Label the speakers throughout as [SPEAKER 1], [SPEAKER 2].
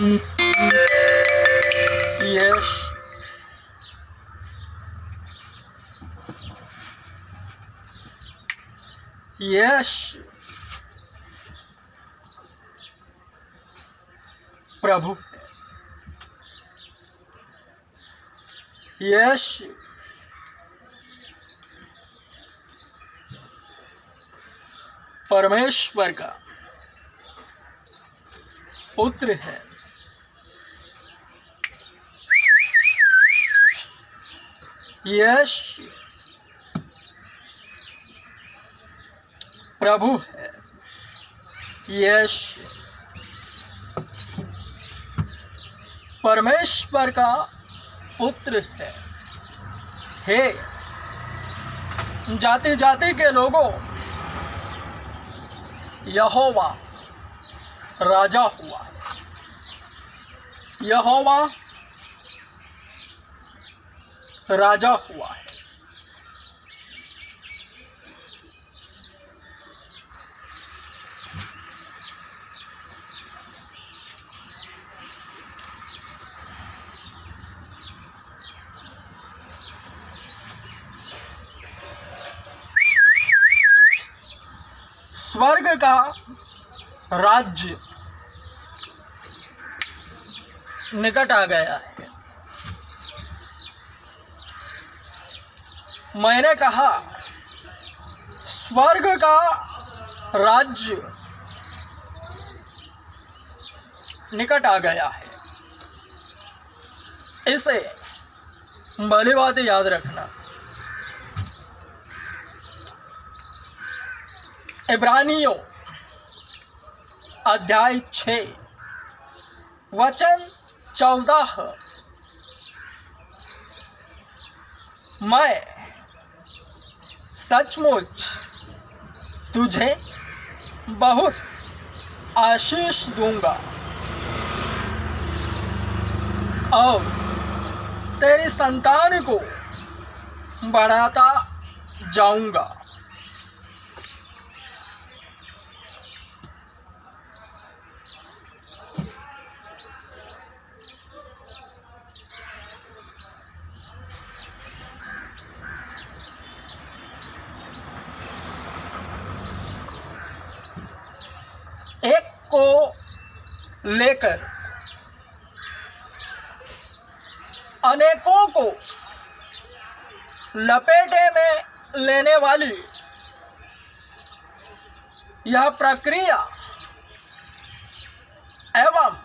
[SPEAKER 1] यश यश प्रभु यश परमेश्वर का पुत्र है। यश प्रभु है। यश परमेश्वर का पुत्र है। हे जाति जाति के लोगों, यहोवा राजा हुआ। यहोवा राजा हुआ है। स्वर्ग का राज्य निकट आ गया है। मैंने कहा स्वर्ग का राज्य निकट आ गया है। इसे भली बात याद रखना। इब्रानियों अध्याय 6 वचन 14, मैं सचमुच तुझे बहुत आशीष दूंगा और तेरी संतान को बढ़ाता जाऊंगा। एक को लेकर अनेकों को लपेटे में लेने वाली यह प्रक्रिया एवं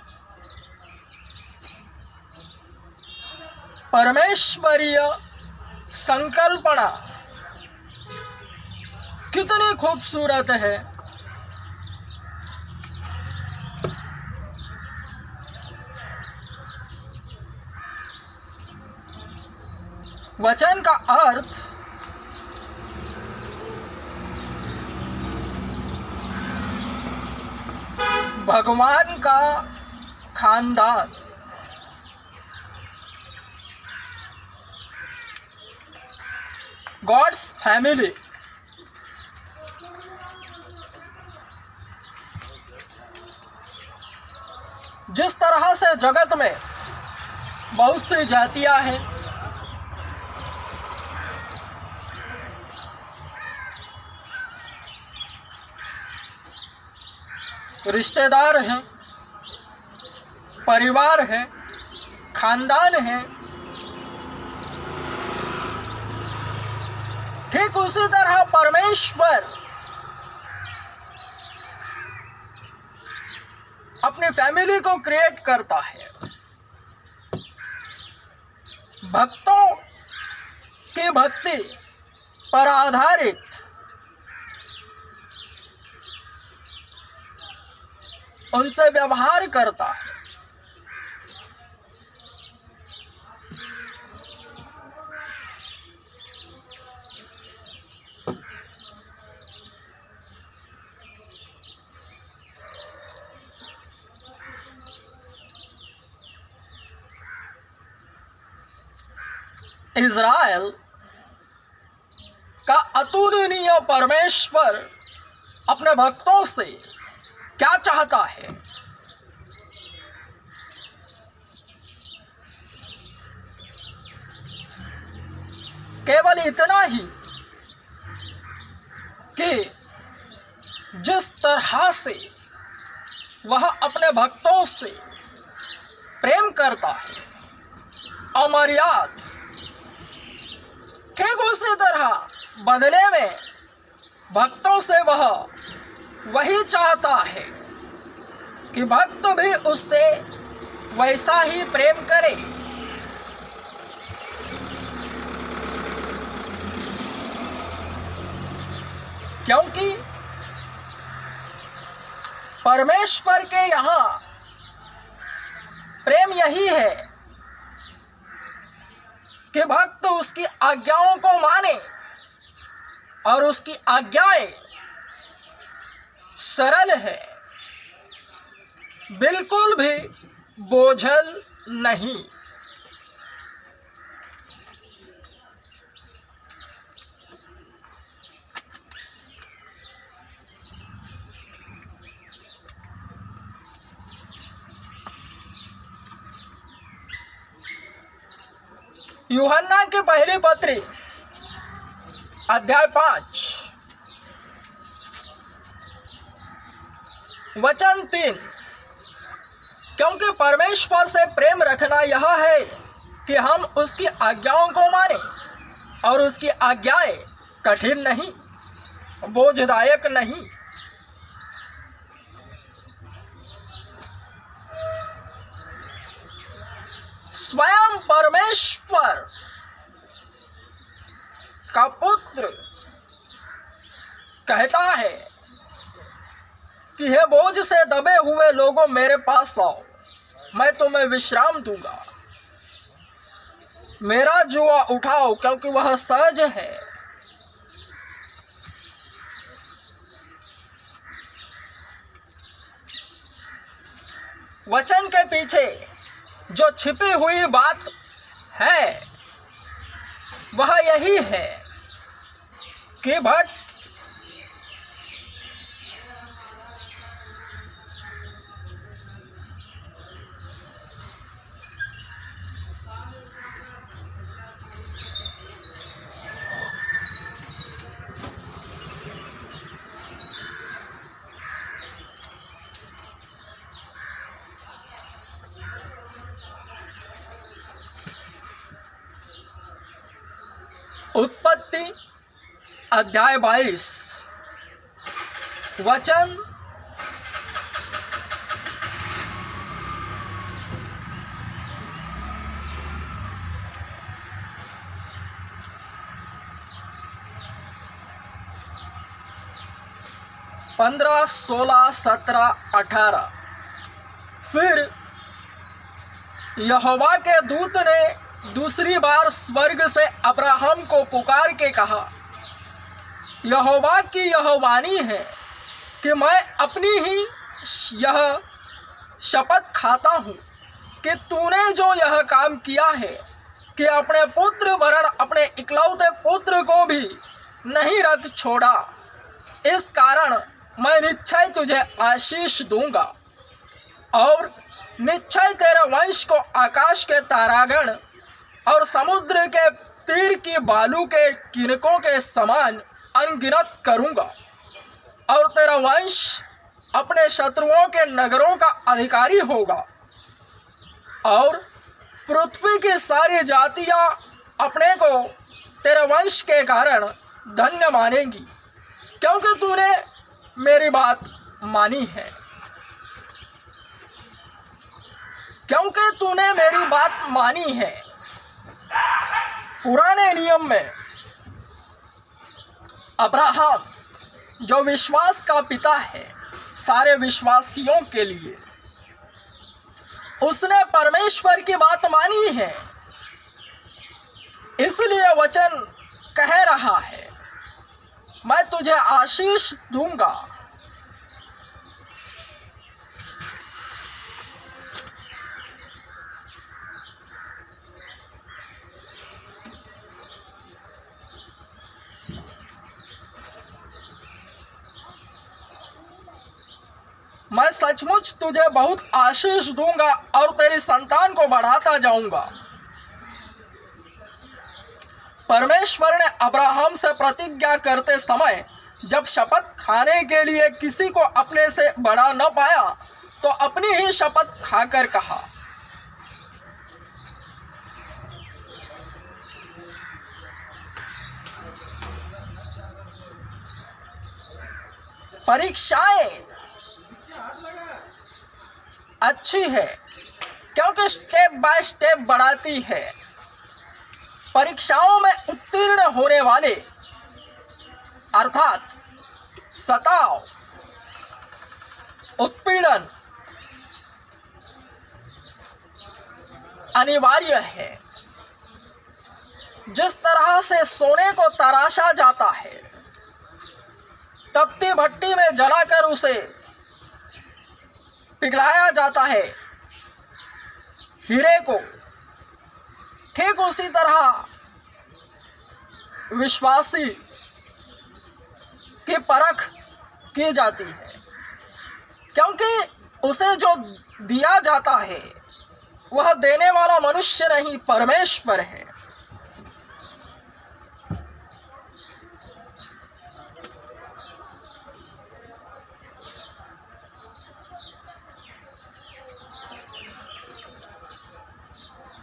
[SPEAKER 1] परमेश्वरीय संकल्पना कितनी खूबसूरत है। वचन का अर्थ भगवान का खानदान, गॉड्स फैमिली। जिस तरह से जगत में बहुत सी जातियां हैं, रिश्तेदार हैं, परिवार है, खानदान है, ठीक उसी तरह परमेश्वर अपनी फैमिली को क्रिएट करता है। भक्तों की भक्ति पर आधारित उनसे व्यवहार करता है। इज़राइल का अतुलनीय परमेश्वर अपने भक्तों से क्या चाहता है? केवल इतना ही कि जिस तरह से वह अपने भक्तों से प्रेम करता है अमर्याद, ठीक उसी तरह बदले में भक्तों से वह वही चाहता है कि भक्त भी उससे वैसा ही प्रेम करे। क्योंकि परमेश्वर के यहाँ प्रेम यही है कि भक्त उसकी आज्ञाओं को माने और उसकी आज्ञाएं सरल है, बिल्कुल भी बोझल नहीं। यूहन्ना की पहली पत्री अध्याय 5 वचन 3, क्योंकि परमेश्वर से प्रेम रखना यह है कि हम उसकी आज्ञाओं को माने और उसकी आज्ञाएं कठिन नहीं, बोझदायक नहीं। स्वयं परमेश्वर का पुत्र कहता है कि हे बोझ से दबे हुए लोगों मेरे पास आओ, मैं तुम्हें विश्राम दूंगा। मेरा जुआ उठाओ क्योंकि वह सहज है। वचन के पीछे जो छिपी हुई बात है वह यही है कि भक्त उत्पत्ति अध्याय 22 वचन 15, 16, 17, 18। फिर यहोवा के दूत ने दूसरी बार स्वर्ग से अब्राहम को पुकार के कहा, यहोवा की यह वाणी है कि मैं अपनी ही यह शपथ खाता हूँ कि तूने जो यह काम किया है कि अपने पुत्र वरण अपने इकलौते पुत्र को भी नहीं रख छोड़ा, इस कारण मैं निश्चय तुझे आशीष दूंगा और निश्चय तेरे वंश को आकाश के तारागण और समुद्र के तीर की बालू के किनकों के समान अनगिनत करूंगा और तेरा वंश अपने शत्रुओं के नगरों का अधिकारी होगा और पृथ्वी की सारी जातियां अपने को तेरे वंश के कारण धन्य मानेंगी, क्योंकि तूने मेरी बात मानी है। क्योंकि तूने मेरी बात मानी है। पुराने नियम में अब्राहम जो विश्वास का पिता है सारे विश्वासियों के लिए, उसने परमेश्वर की बात मानी है, इसलिए वचन कह रहा है मैं तुझे आशीष दूंगा। मैं सचमुच तुझे बहुत आशीष दूंगा और तेरी संतान को बढ़ाता जाऊंगा। परमेश्वर ने अब्राहम से प्रतिज्ञा करते समय जब शपथ खाने के लिए किसी को अपने से बड़ा न पाया तो अपनी ही शपथ खाकर कहा, परीक्षाएं अच्छी है क्योंकि स्टेप बाय स्टेप बढ़ाती है। परीक्षाओं में उत्तीर्ण होने वाले अर्थात सताव, उत्पीड़न अनिवार्य है। जिस तरह से सोने को तराशा जाता है, तपती भट्टी में जलाकर उसे पिघलाया जाता है हीरे को, ठीक उसी तरह विश्वासी की परख की जाती है, क्योंकि उसे जो दिया जाता है वह देने वाला मनुष्य नहीं, परमेश्वर है।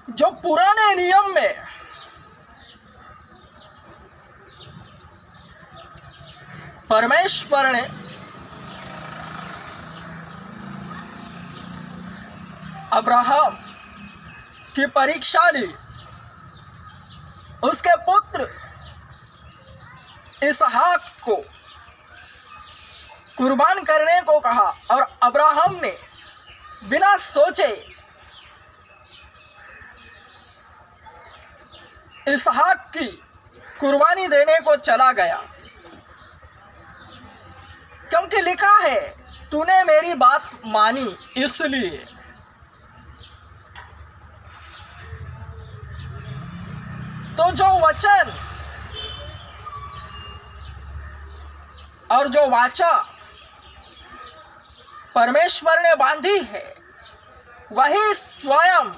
[SPEAKER 1] जो पुराने नियम में परमेश्वर ने अब्राहम की परीक्षा ली, उसके पुत्र इसहाक को कुर्बान करने को कहा और अब्राहम ने बिना सोचे इसहाक की कुर्बानी देने को चला गया, क्योंकि लिखा है तूने मेरी बात मानी। इसलिए तो जो वचन और जो वाचा परमेश्वर ने बांधी है वही स्वयं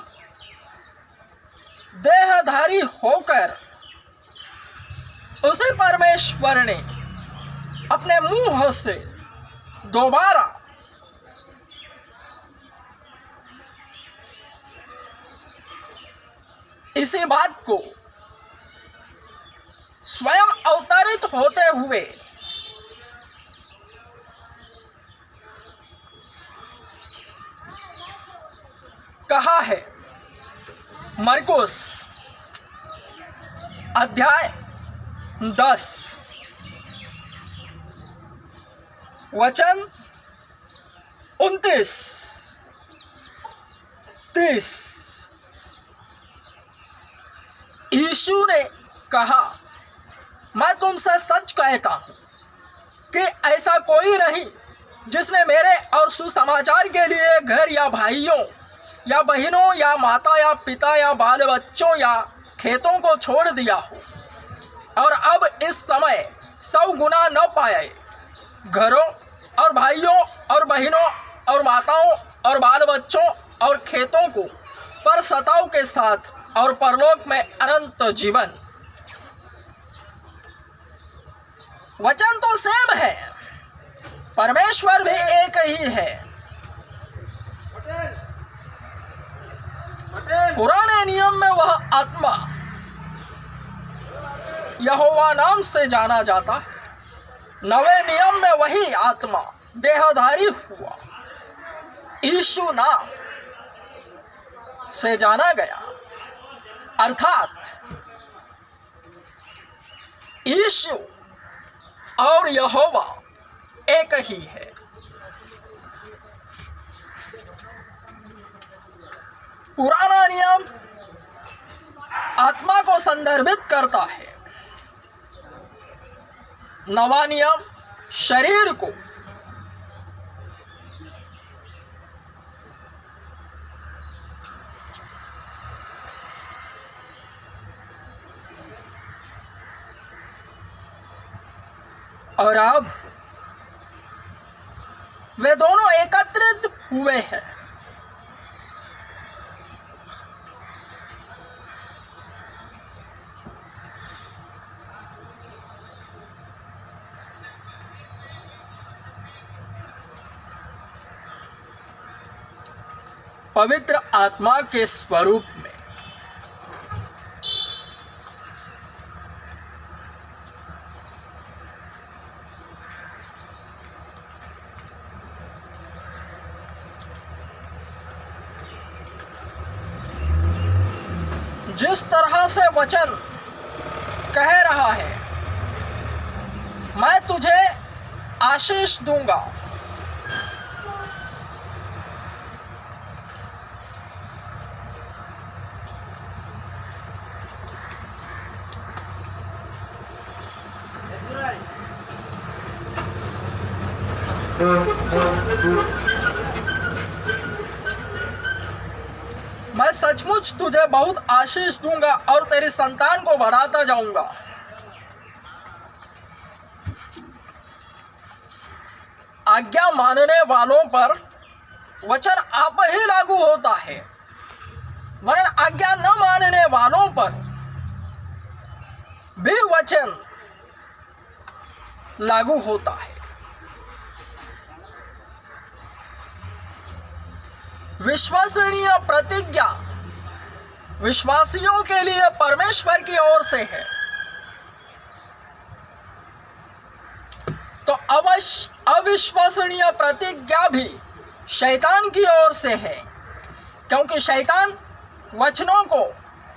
[SPEAKER 1] देहधारी होकर उसे परमेश्वर ने अपने मुंह से दोबारा इसी बात को स्वयं अवतरित होते हुए कहा है। मरकुस अध्याय 10 वचन 29, 30। यीशु ने कहा, मैं तुमसे सच कहता हूं कि ऐसा कोई नहीं जिसने मेरे और सुसमाचार के लिए घर या भाइयों या बहनों या माता या पिता या बाल बच्चों या खेतों को छोड़ दिया हो और अब इस समय 100 गुना न पाए, घरों और भाइयों और बहनों और माताओं और बाल बच्चों और खेतों को पर सताव के साथ और परलोक में अनंत जीवन। वचन तो सेम है, परमेश्वर भी एक ही है। पुराने नियम में वह आत्मा यहोवा नाम से जाना जाता, नवे नियम में वही आत्मा देहधारी हुआ यीशु नाम से जाना गया, अर्थात यीशु और यहोवा एक ही है। पुराना नियम आत्मा को संदर्भित करता है, नवा नियम शरीर को। और अब वे दोनों एकत्रित हुए हैं। पवित्र आत्मा के स्वरूप में। जिस तरह से वचन कह रहा है, मैं तुझे आशीष दूंगा, मैं सचमुच तुझे बहुत आशीष दूंगा और तेरी संतान को बढ़ाता जाऊंगा। आज्ञा मानने वालों पर वचन आप ही लागू होता है, वरन आज्ञा न मानने वालों पर भी वचन लागू होता है। विश्वसनीय प्रतिज्ञा विश्वासियों के लिए परमेश्वर की ओर से है, तो अविश्वसनीय प्रतिज्ञा भी शैतान की ओर से है, क्योंकि शैतान वचनों को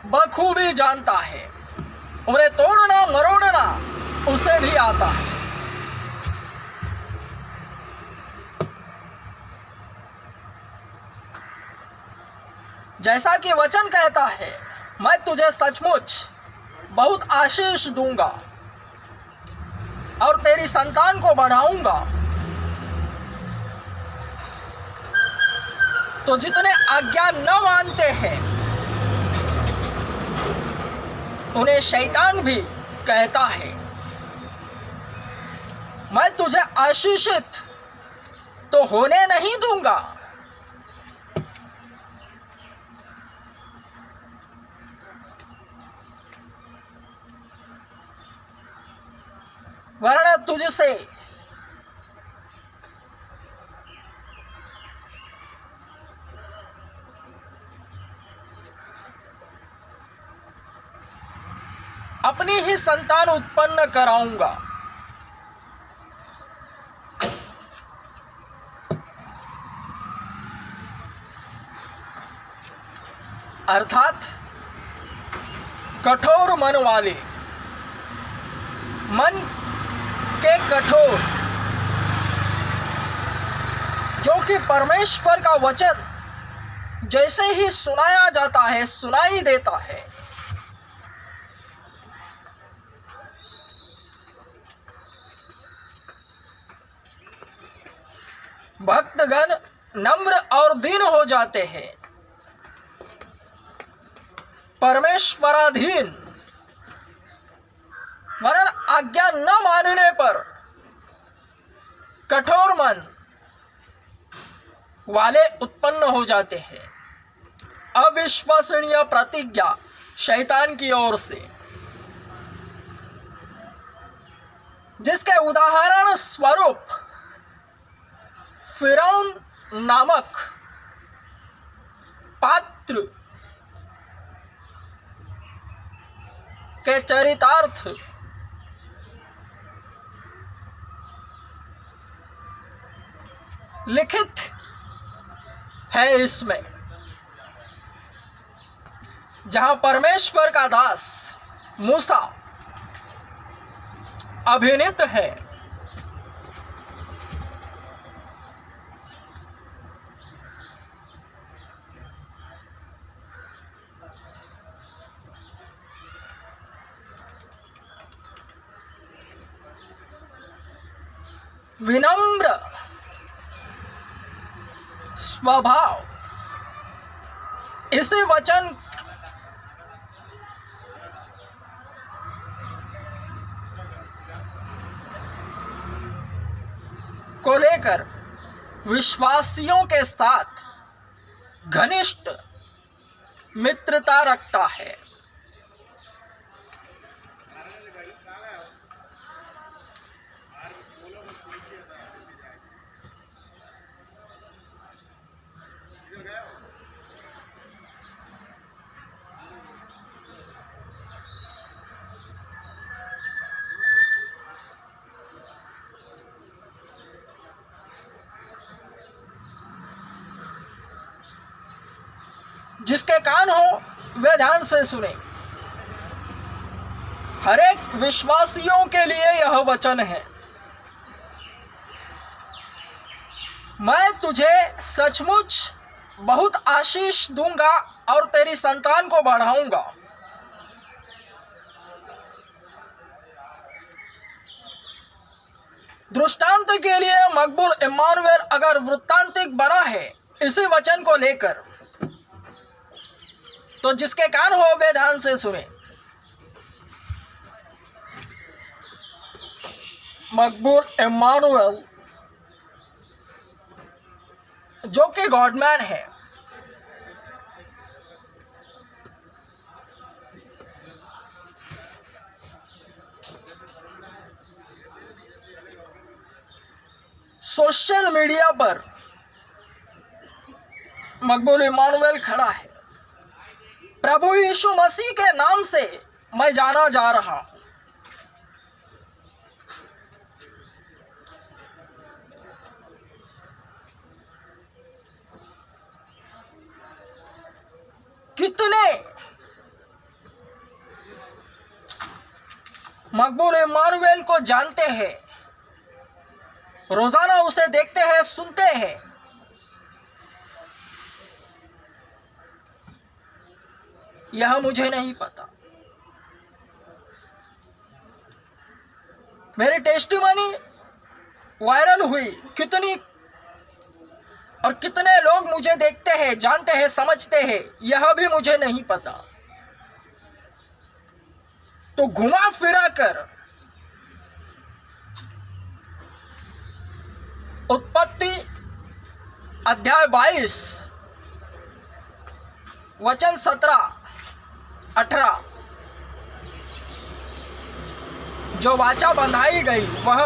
[SPEAKER 1] बखूबी जानता है, उन्हें तोड़ना मरोड़ना उसे भी आता है। जैसा कि वचन कहता है, मैं तुझे सचमुच बहुत आशीष दूंगा और तेरी संतान को बढ़ाऊंगा। तो जितने आज्ञा न मानते हैं उन्हें शैतान भी कहता है, मैं तुझे आशीषित तो होने नहीं दूंगा। वरना तुझसे अपनी ही संतान उत्पन्न कराऊंगा। अर्थात कठोर मन वाले, मन के कठोर, जो कि परमेश्वर का वचन जैसे ही सुनाया जाता है सुनाई देता है, भक्तगण नम्र और दीन हो जाते हैं, परमेश्वराधीन, वरन आज्ञा न मानने पर कठोर मन वाले उत्पन्न हो जाते हैं। अविश्वसनीय प्रतिज्ञा शैतान की ओर से, जिसके उदाहरण स्वरूप फिरौन नामक पात्र के चरितार्थ लिखित है इसमें, जहां परमेश्वर का दास मूसा अभिनीत है। विनम्र स्वभाव इसी वचन को लेकर विश्वासियों के साथ घनिष्ठ मित्रता रखता है। जिसके कान हो वे ध्यान से सुने। हर एक विश्वासियों के लिए यह वचन है। मैं तुझे सचमुच बहुत आशीष दूंगा और तेरी संतान को बढ़ाऊंगा। दृष्टांत के लिए मकबूल इम्मानुएल अगर वृत्तांतिक बना है इसी वचन को लेकर, तो जिसके कान हो वे ध्यान से सुने। मकबूल इम्मानुएल जो कि गॉडमैन है, सोशल मीडिया पर मकबूल इम्मानुएल खड़ा है। प्रभु यीशु मसीह के नाम से मैं जाना जा रहा हूं। कितने मकबूल इम्मानुएल को जानते हैं, रोजाना उसे देखते हैं, सुनते हैं। यह मुझे नहीं पता। मेरी टेस्टिमनी वायरल हुई, कितनी और कितने लोग मुझे देखते हैं, जानते हैं, समझते हैं, यह भी मुझे नहीं पता। तो घुमा फिरा कर उत्पत्ति अध्याय 22 वचन 17-18 जो वाचा बंधाई गई वह,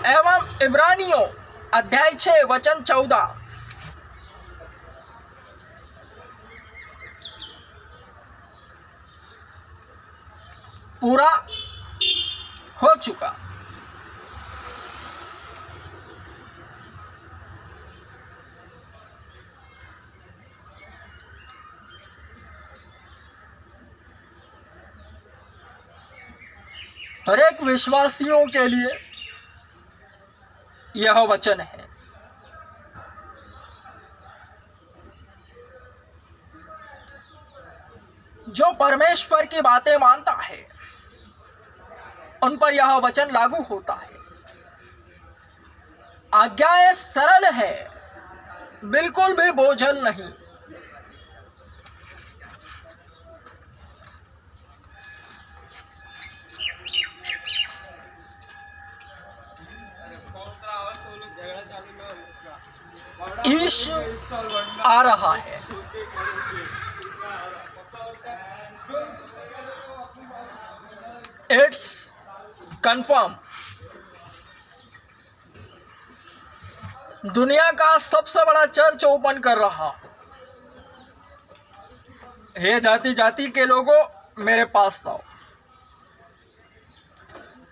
[SPEAKER 1] एवं इब्रानियों अध्याय 6 वचन 14 पूरा हो चुका। हर एक विश्वासियों के लिए यह वचन है। जो परमेश्वर की बातें मानता है उन पर यह वचन लागू होता है। आज्ञाएं सरल है, बिल्कुल भी बोझल नहीं। ईश आ रहा है। It's confirm. दुनिया का सबसे बड़ा चर्च ओपन कर रहा। हे जाति जाति के लोगों, मेरे पास आओ।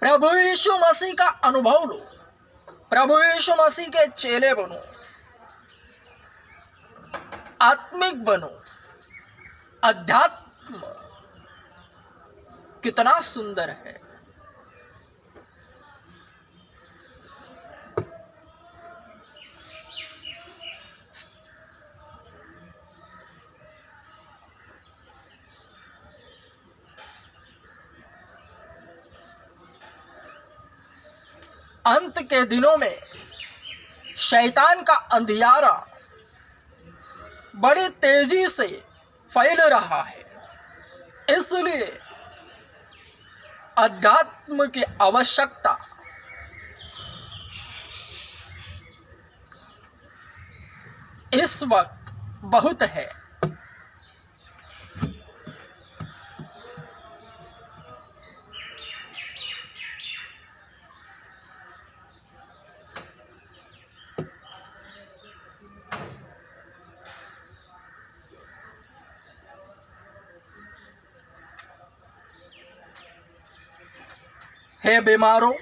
[SPEAKER 1] प्रभु यीशु मसीह का अनुभव लो, प्रभु यीशु मसीह के चेले बनो, आत्मिक बनो। अध्यात्म कितना सुंदर है। अंत के दिनों में शैतान का अंधियारा बड़ी तेजी से फैल रहा है, इसलिए अध्यात्म की आवश्यकता इस वक्त बहुत है। हे बीमारों,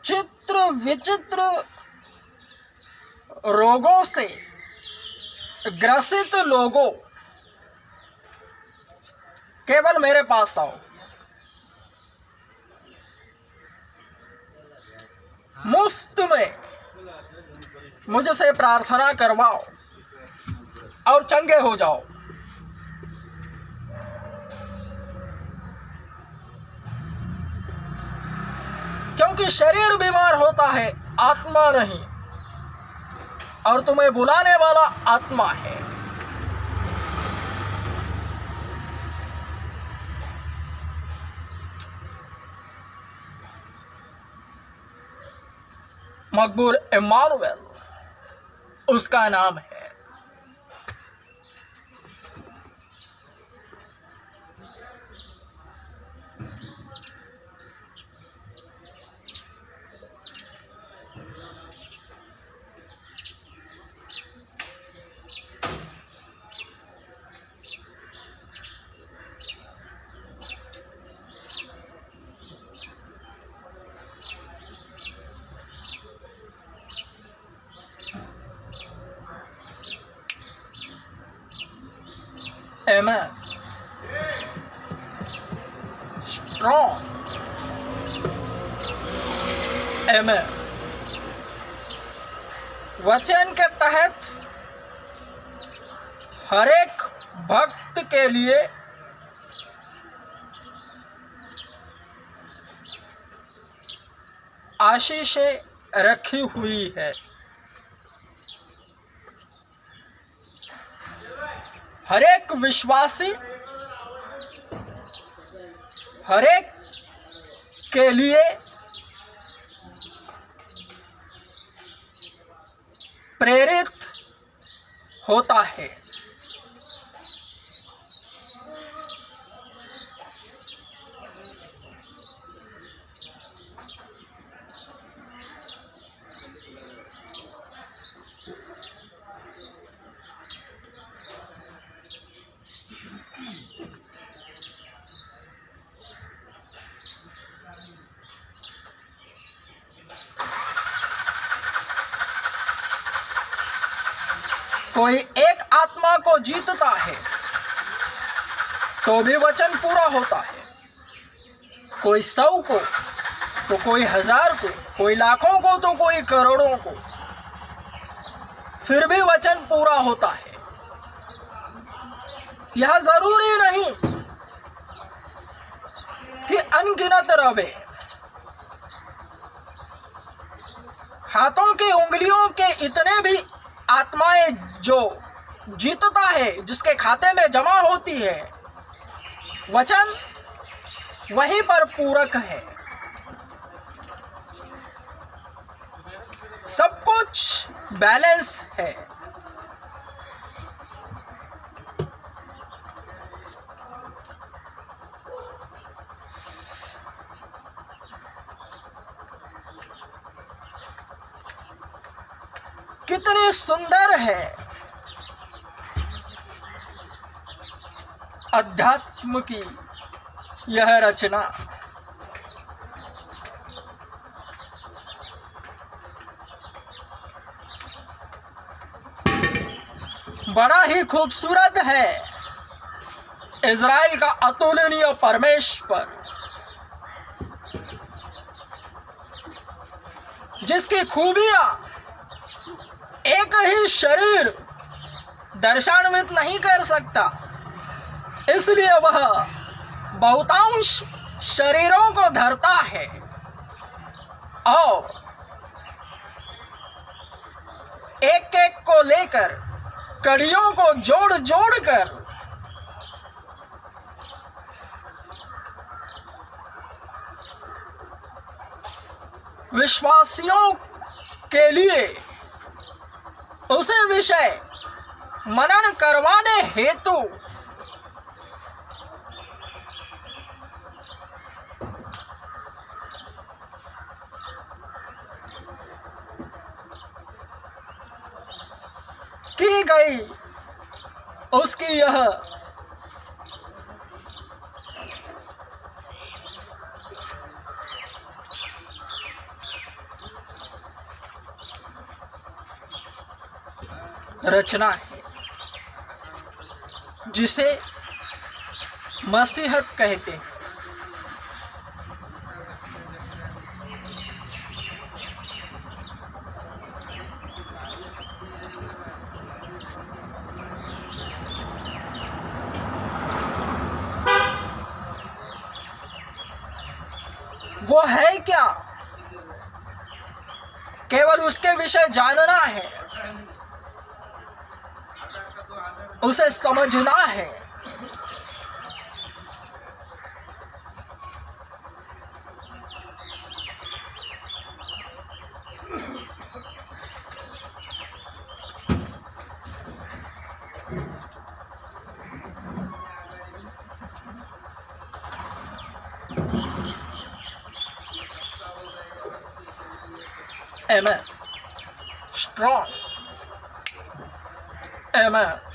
[SPEAKER 1] चित्र विचित्र रोगों से ग्रसित लोगों, केवल मेरे पास आओ, मुफ्त में मुझसे प्रार्थना करवाओ और चंगे हो जाओ। क्योंकि शरीर बीमार होता है, आत्मा नहीं, और तुम्हें बुलाने वाला आत्मा है। मकबूल इम्मानुएल उसका नाम है। Amen. Strong. Amen. वचन के तहत हर एक भक्त के लिए आशीषें रखी हुई है। हर एक विश्वासी, हर एक के लिए प्रेरित होता है। कोई एक आत्मा को जीतता है तो भी वचन पूरा होता है, कोई 100 को तो कोई 1000 को, कोई लाखों को तो कोई करोड़ों को, फिर भी वचन पूरा होता है। यह जरूरी नहीं कि अनगिनत रवे। हाथों की उंगलियों के इतने भी आत्माएं जो जीतता है, जिसके खाते में जमा होती है, वचन वहीं पर पूरक है। सब कुछ बैलेंस है। कितनी सुंदर है अध्यात्म की यह रचना। बड़ा ही खूबसूरत है इज़राइल का अतुलनीय परमेश्वर, जिसकी खूबियां एक ही शरीर दर्शान्वित नहीं कर सकता, इसलिए वह बहुतांश शरीरों को धरता है और एक एक को लेकर कड़ियों को जोड़ जोड़ कर विश्वासियों के लिए उसे विषय मनन करवाने हेतु की गई उसकी यह रचना है जिसे मसीहत कहते हैं। वो है क्या? केवल उसके विषय जानना है, उसे समझना है। Amen. Strong. Amen.